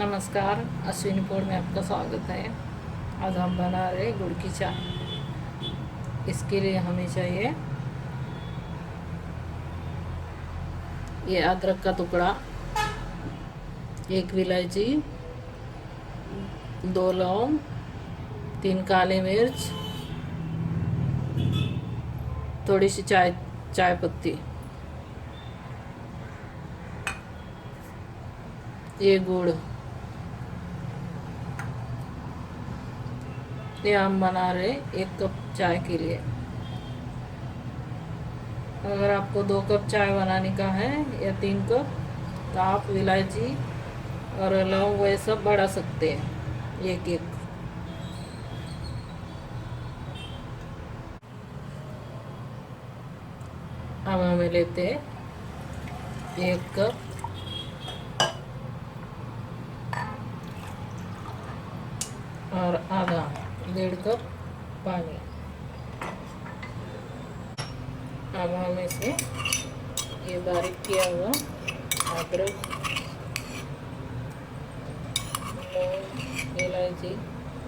नमस्कार, अश्विनी फूड में आपका स्वागत है। आज हम बना रहे गुड़ की चाय। इसके लिए हमें चाहिए ये अदरक का टुकड़ा, एक इलायची, 2 लौंग, 3 काली मिर्च, थोड़ी सी चाय पत्ती, ये गुड़। ये हम बना रहे 1 कप चाय के लिए। अगर आपको 2 कप चाय बनाने का है या 3 कप, तो आप इलायची और लौंग वो सब बढ़ा सकते हैं, एक एक। अब हमें लेते हैं 1 कप और आधा 1.5 कप पानी। अब हम इसमें ये बारीक किया हुआ अदरक, लौंग, इलायची,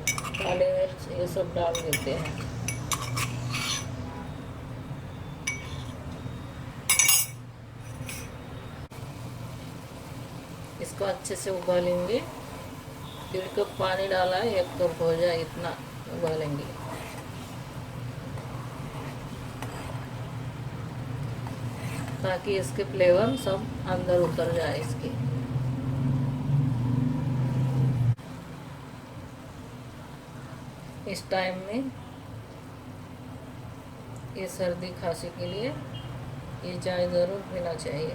काली मिर्च ये सब डाल देते हैं। इसको अच्छे से उबालेंगे। 1.5 कप पानी डाला है, 1 कप हो जाए इतना उबालेंगे। ताकि इसके फ्लेवर सब अंदर उतर जाए इसके। इस टाइम में ये सर्दी खांसी के लिए ये चाय ज़रूर पीना चाहिए।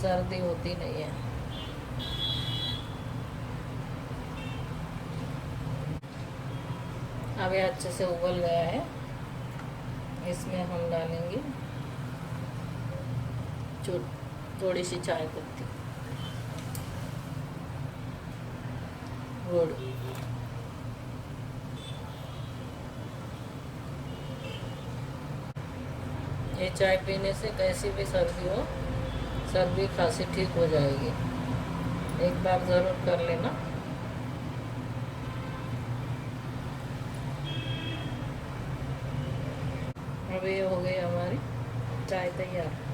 सर्दी होती नहीं है। अब ये अच्छे से उबल गया है। इसमें हम डालेंगे थोड़ी सी चाय पत्ती, गुड़, ये चाय पीने से कैसी भी सर्दी हो, सर्दी खांसी ठीक हो जाएगी। एक बार ज़रूर कर लेना। अब ये हो गई हमारी चाय तैयार।